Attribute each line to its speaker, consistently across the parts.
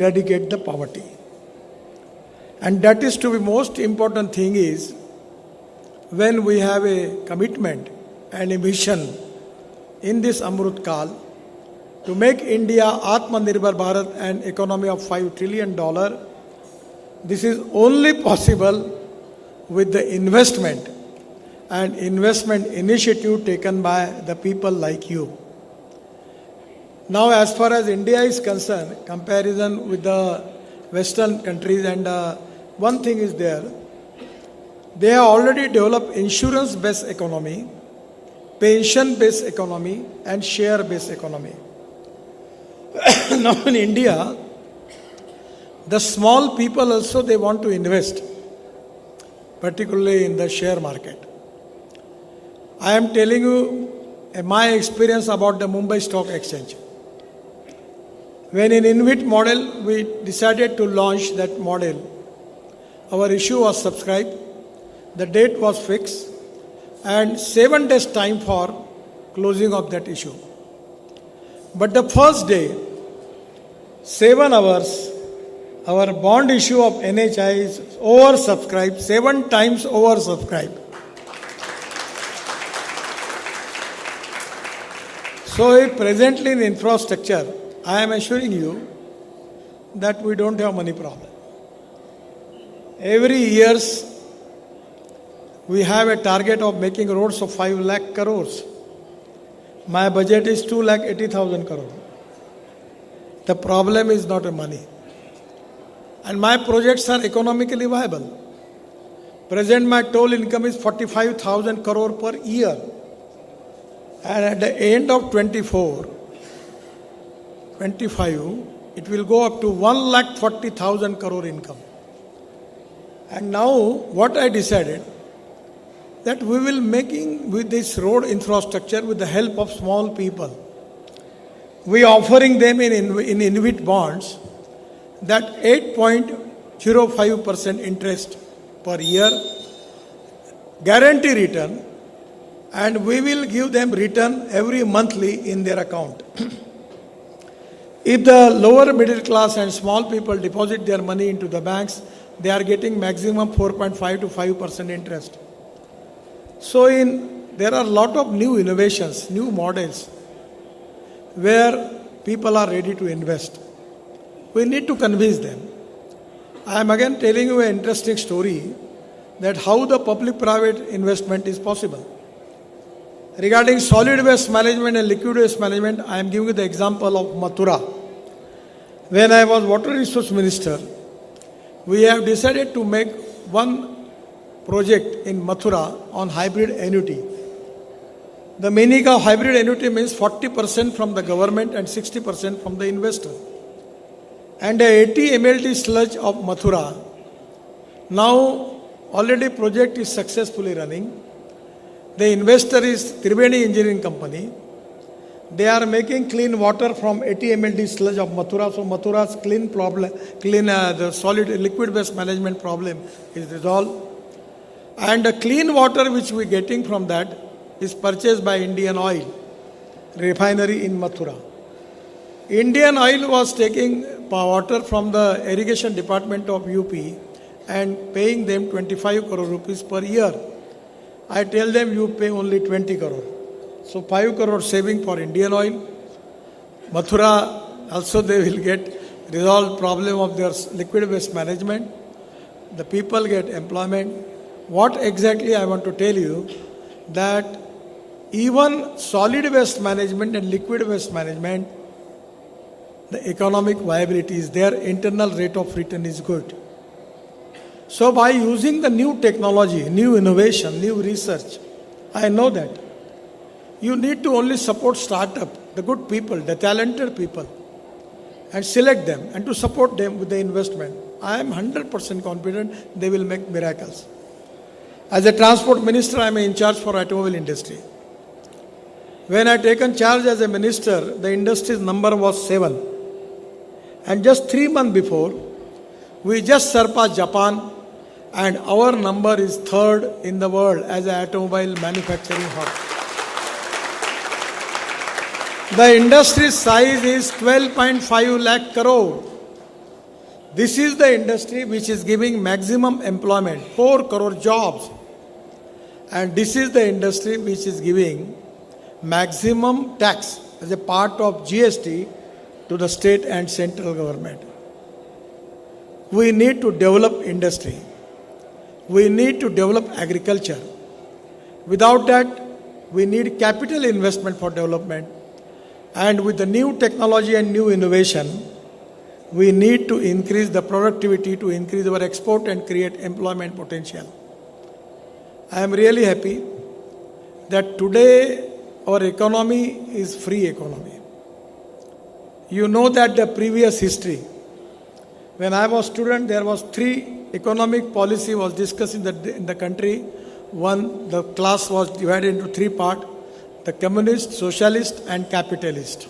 Speaker 1: eradicate the poverty. And that is to be most important thing is when we have a commitment and a mission in this Amritkal to make India Atmanirbhar Bharat an economy of $5 trillion. This is only possible with the investment and investment initiative taken by the people like you. Now, as far as India is concerned, comparison with the Western countries, and one thing is there, they have already developed insurance-based economy, pension-based economy, and share-based economy. Now in India, the small people also they want to invest, particularly in the share market. I am telling you my experience about the Mumbai Stock Exchange. When in InvIT model, we decided to launch that model. Our issue was subscribed, the date was fixed, and 7 days time for closing of that issue. But the first day, 7 hours, our bond issue of NHI is oversubscribed, 7 times oversubscribed. So presently in infrastructure, I am assuring you that we don't have money problem. Every year we have a target of making roads of 5 lakh crores. My budget is 2,80,000 crore. The problem is not a money. And my projects are economically viable. Present my total income is 45,000 crore per year. And at the end of 25, it will go up to 1,40,000 crore income. And now what I decided, that we will making with this road infrastructure with the help of small people. We offering them in InvIT bonds that 8.05% interest per year, guarantee return, and we will give them return every monthly in their account. If the lower middle class and small people deposit their money into the banks, they are getting maximum 4.5 to 5% interest. So there are a lot of new innovations, new models, where people are ready to invest. We need to convince them. I am again telling you an interesting story that how the public-private investment is possible. Regarding solid waste management and liquid waste management, I am giving you the example of Mathura. When I was Water Resource Minister, we have decided to make one project in Mathura on hybrid annuity. The meaning of hybrid annuity means 40% from the government and 60% from the investor. And the 80 MLT sludge of Mathura, now already project is successfully running. The investor is Triveni Engineering Company. They are making clean water from 80 MLT sludge of Mathura. So Mathura's the solid liquid waste management problem is resolved. And the clean water which we are getting from that is purchased by Indian Oil refinery in Mathura. Indian Oil was taking water from the irrigation department of UP and paying them 25 crore rupees per year. I tell them you pay only 20 crore. So 5 crore saving for Indian Oil. Mathura also they will get resolved problem of their liquid waste management. The people get employment. What exactly I want to tell you, that even solid waste management and liquid waste management, the economic viability is there, internal rate of return is good. So by using the new technology, new innovation, new research, I know that you need to only support startup, the good people, the talented people, and select them and to support them with the investment. I am 100% confident they will make miracles. As a transport minister, I am in charge for automobile industry. When I taken charge as a minister, the industry's number was 7. And just 3 months before, we just surpassed Japan, and our number is 3rd in the world as an automobile manufacturing hub. The industry size is 12.5 lakh crore. This is the industry which is giving maximum employment, 4 crore jobs. And this is the industry which is giving maximum tax as a part of GST to the state and central government. We need to develop industry. We need to develop agriculture. Without that, we need capital investment for development. And with the new technology and new innovation, we need to increase the productivity, to increase our export and create employment potential. I am really happy that today our economy is free economy. You know that the previous history, when I was student, there was 3 economic policy was discussed in the country. One, the class was divided into 3 parts, the communist, socialist and capitalist.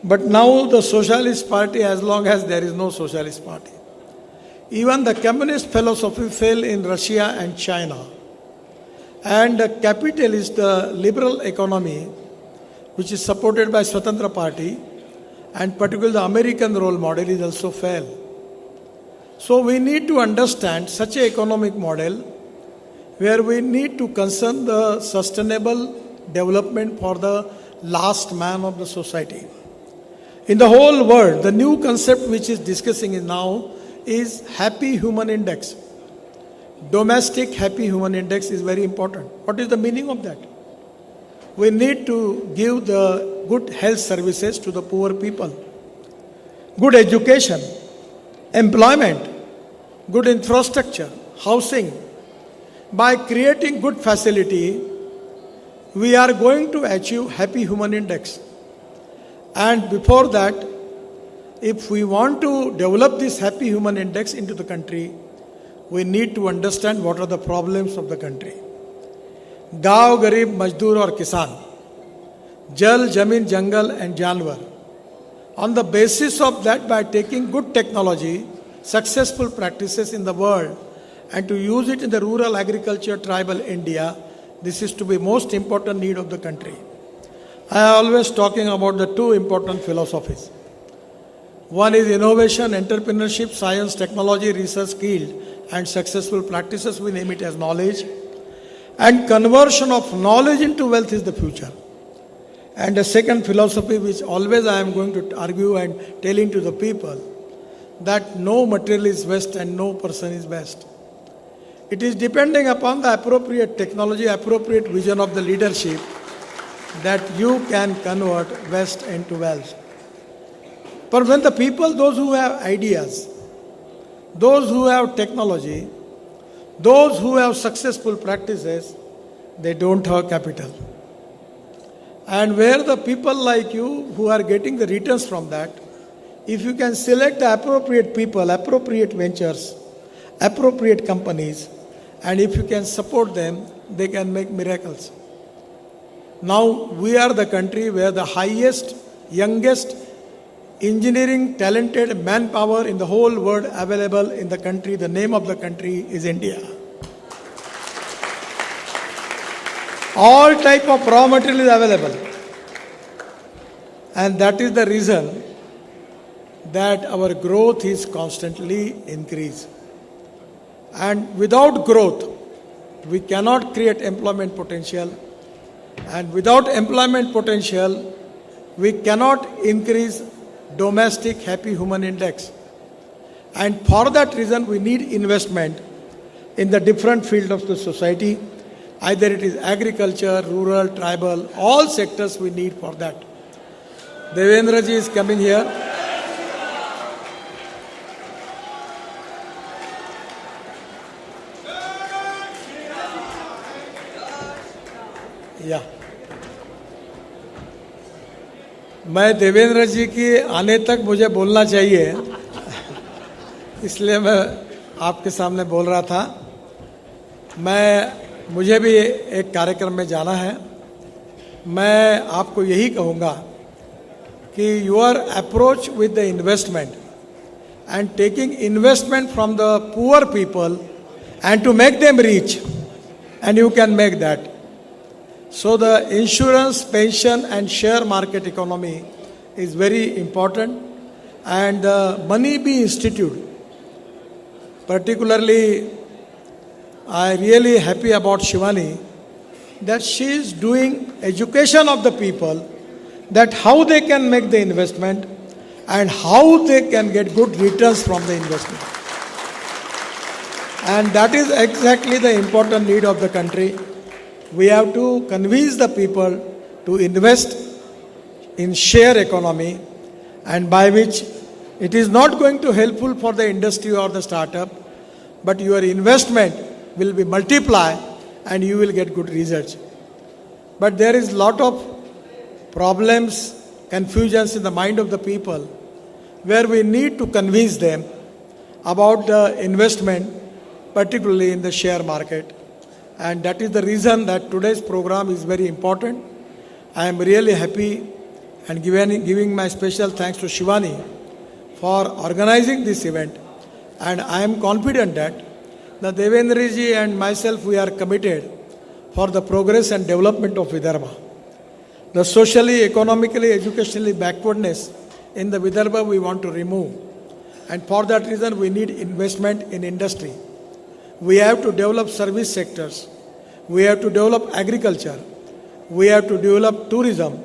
Speaker 1: But now the socialist party, as long as there is no socialist party. Even the communist philosophy fell in Russia and China. And the capitalist, the liberal economy, which is supported by 𝓝𝓪𝓰𝓹𝓾𝓻 party, and particularly the American role model is also fell. So we need to understand such an economic model where we need to concern the sustainable development for the last man of the society. In the whole world, the new concept which is discussing now is Happy Human Index. Domestic Happy Human Index is very important. What is the meaning of that? We need to give the good health services to the poor people, good education, employment, good infrastructure, housing. By creating good facility, we are going to achieve Happy Human Index. And before that, if we want to develop this Happy Human Index into the country, we need to understand what are the problems of the country. गांव गरीब मजदूर और किसान, जल जमीन जंगल and जानवर. On the basis of that, by taking good technology, successful practices in the world, and to use it in the rural agriculture tribal India, this is to be most important need of the country. I am always talking about the 2 important philosophies. One is innovation, entrepreneurship, science, technology, research, skill, and successful practices. We name it as knowledge. And conversion of knowledge into wealth is the future. And the second philosophy, which always I am going to argue and telling to the people, that no material is waste and no person is best. It is depending upon the appropriate technology, appropriate vision of the leadership, that you can convert waste into wealth. But when the people, those who have ideas, those who have technology, those who have successful practices, they don't have capital. And where the people like you who are getting the returns from that, if you can select the appropriate people, appropriate ventures, appropriate companies, and if you can support them, they can make miracles. Now we are the country where the highest, youngest engineering talented manpower in the whole world available in the country. The name of the country is India. All type of raw material is available. And that is the reason that our growth is constantly increased. And without growth, we cannot create employment potential. And without employment potential, we cannot increase domestic Happy Human Index. And for that reason, we need investment in the different fields of the society. Either it is agriculture, rural, tribal, all sectors we need for that. 𝓝𝓪𝓰𝓹𝓾𝓻 is coming here. Yeah. मैं 𝓝𝓪𝓰 जी की आने तक मुझे बोलना चाहिए, इसलिए मैं आपके सामने बोल रहा था. मुझे भी एक कार्यक्रम में जाना है. मैं आपको यही कहूँगा कि your approach with the investment and taking investment from the poor people and to make them rich, and you can make that. So the insurance, pension and share market economy is very important, and the Money Be Institute. Particularly, I really happy about Shivani that she is doing education of the people, that how they can make the investment and how they can get good returns from the investment. And that is exactly the important need of the country. We have to convince the people to invest in share economy, and by which it is not going to helpful for the industry or the startup, but your investment will be multiplied and you will get good results. But there is lot of problems, confusions in the mind of the people, where we need to convince them about the investment, particularly in the share market. And that is the reason that today's program is very important. I am really happy and giving my special thanks to Shivani for organizing this event. And I am confident that the 𝓝𝓪𝓰 and myself, we are committed for the progress and development of Vidarbha. The socially, economically, educationally backwardness in the Vidarbha we want to remove. And for that reason, we need investment in industry. We have to develop service sectors. We have to develop agriculture. We have to develop tourism.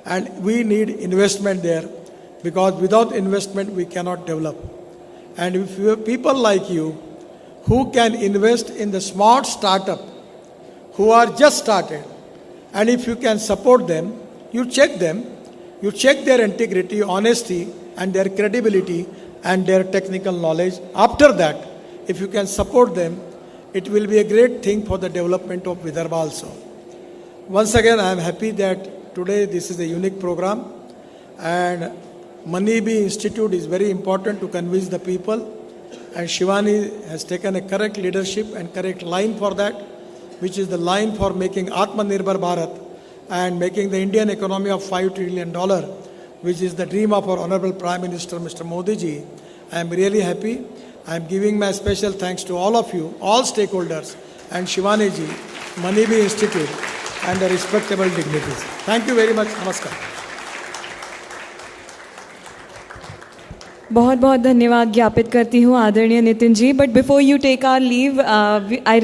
Speaker 1: And we need investment there, because without investment we cannot develop. And if you have people like you who can invest in the smart startup, who are just started, and if you can support them, you check their integrity, honesty, and their credibility and their technical knowledge. After that, if you can support them, it will be a great thing for the development of Vidarbha also. Once again, I am happy that today this is a unique program, and Money Be Institute is very important to convince the people, and Shivani has taken a correct leadership and correct line for that, which is the line for making Atmanirbhar Bharat and making the Indian economy of $5 trillion, which is the dream of our Honorable Prime Minister, Mr. Modi ji. I am really happy. I am giving my special thanks to all of you, all stakeholders, and Shivani ji, Money Be Institute, and the respectable dignitaries. Thank you very much. Namaskar.
Speaker 2: बहुत बहुत धन्यवाद ज्ञापित करती हूँ आदरणीय Nitin ji. But before you take our leave, I